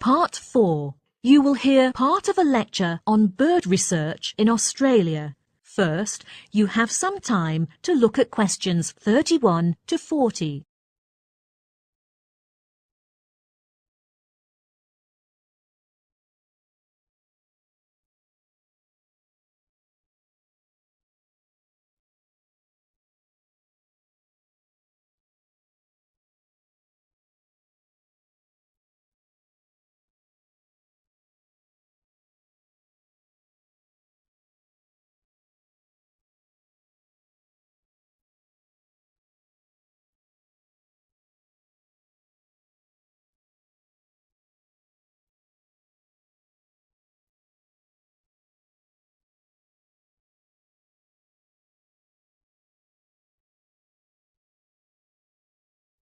Part 4. You will hear part of a lecture on bird research in Australia. First, you have some time to look at questions 31 to 40.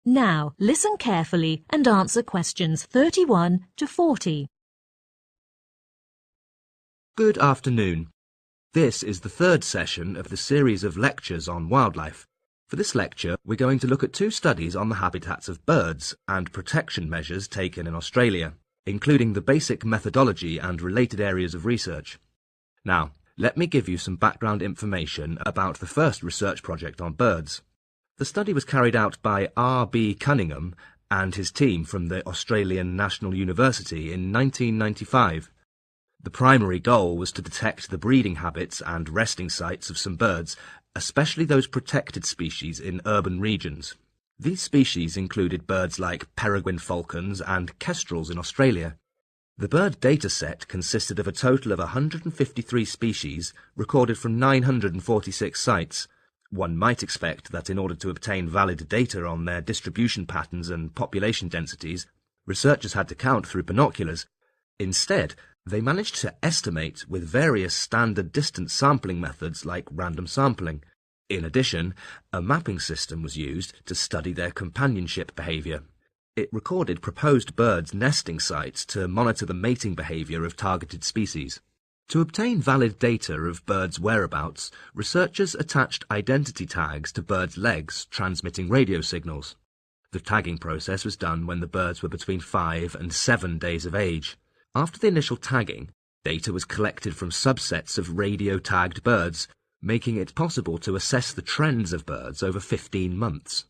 Now, listen carefully and answer questions 31 to 40. Good afternoon. This is the third session of the series of lectures on wildlife. For this lecture, we're going to look at two studies on the habitats of birds and protection measures taken in Australia, including the basic methodology and related areas of research. Now, let me give you some background information about the first research project on birds. The study was carried out by R.B. Cunningham and his team from the Australian National University in 1995. The primary goal was to detect the breeding habits and resting sites of some birds, especially those protected species in urban regions. These species included birds like peregrine falcons and kestrels in Australia. The bird data set consisted of a total of 153 species recorded from 946 sites. One might expect that in order to obtain valid data on their distribution patterns and population densities, researchers had to count through binoculars. Instead, they managed to estimate with various standard distance sampling methods like random sampling. In addition, a mapping system was used to study their companionship behaviour. It recorded proposed birds' nesting sites to monitor the mating behaviour of targeted species. To obtain valid data of birds' whereabouts, researchers attached identity tags to birds' legs transmitting radio signals. The tagging process was done when the birds were between 5 and 7 days of age. After the initial tagging, data was collected from subsets of radio-tagged birds, making it possible to assess the trends of birds over 15 months.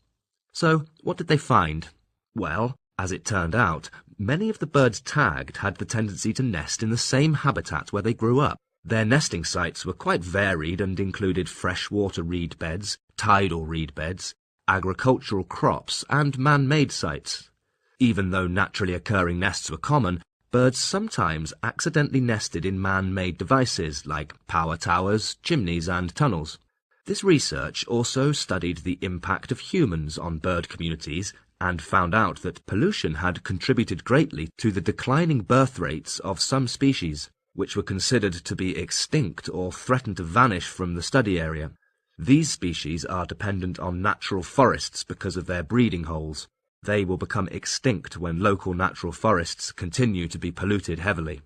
So, what did they find? Well, as it turned out, many of the birds tagged had the tendency to nest in the same habitat where they grew up. Their nesting sites were quite varied and included freshwater reed beds, tidal reed beds, agricultural crops, and man-made sites. Even though naturally occurring nests were common, birds sometimes accidentally nested in man-made devices like power towers, chimneys, and tunnels. This research also studied the impact of humans on bird communities and found out that pollution had contributed greatly to the declining birth rates of some species, which were considered to be extinct or threatened to vanish from the study area. These species are dependent on natural forests because of their breeding holes. They will become extinct when local natural forests continue to be polluted heavily.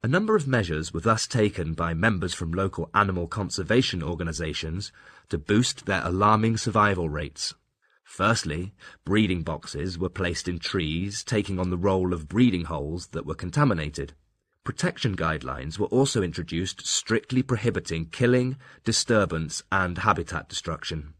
A number of measures were thus taken by members from local animal conservation organisations to boost their alarming survival rates. Firstly, breeding boxes were placed in trees, taking on the role of breeding holes that were contaminated. Protection guidelines were also introduced strictly prohibiting killing, disturbance, and habitat destruction.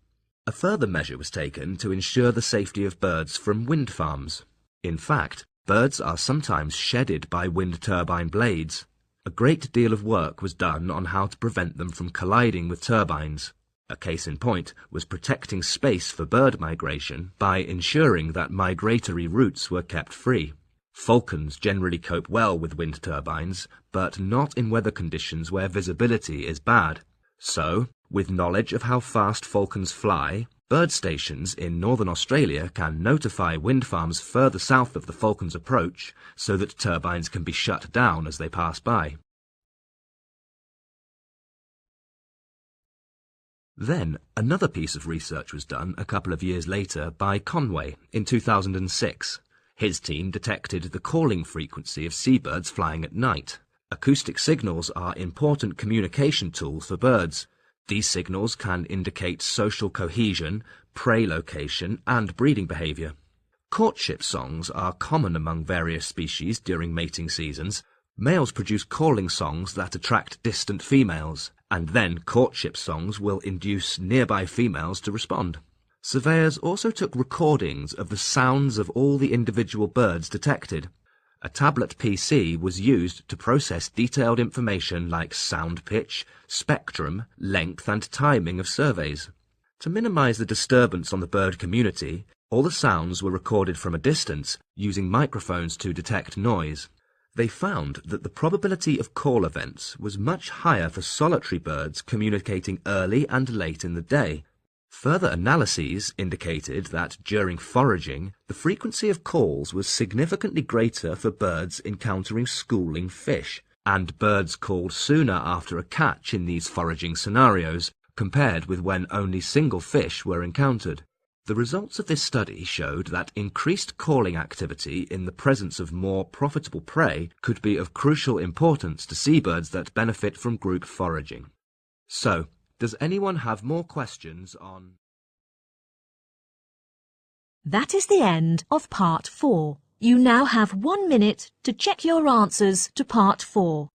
A further measure was taken to ensure the safety of birds from wind farms. In fact, birds are sometimes shedded by wind turbine blades. A great deal of work was done on how to prevent them from colliding with turbines. A case in point was protecting space for bird migration by ensuring that migratory routes were kept free. Falcons generally cope well with wind turbines, but not in weather conditions where visibility is bad. So, with knowledge of how fast falcons fly, bird stations in northern Australia can notify wind farms further south of the falcon's approach so that turbines can be shut down as they pass by. Then, another piece of research was done a couple of years later by Conway in 2006. His team detected the calling frequency of seabirds flying at night. Acoustic signals are important communication tools for birds. These signals can indicate social cohesion, prey location, and breeding behaviour. Courtship songs are common among various species during mating seasons. Males produce calling songs that attract distant females, and then courtship songs will induce nearby females to respond. Surveyors also took recordings of the sounds of all the individual birds detected. A tablet PC was used to process detailed information like sound pitch, spectrum, length and timing of surveys. To minimize the disturbance on the bird community, all the sounds were recorded from a distance using microphones to detect noise. They found that the probability of call events was much higher for solitary birds communicating early and late in the day. Further analyses indicated that during foraging, the frequency of calls was significantly greater for birds encountering schooling fish, and birds called sooner after a catch in these foraging scenarios, compared with when only single fish were encountered. The results of this study showed that increased calling activity in the presence of more profitable prey could be of crucial importance to seabirds that benefit from group foraging. So, does anyone have more questions on? That is the end of Part 4. You now have 1 minute to check your answers to Part 4.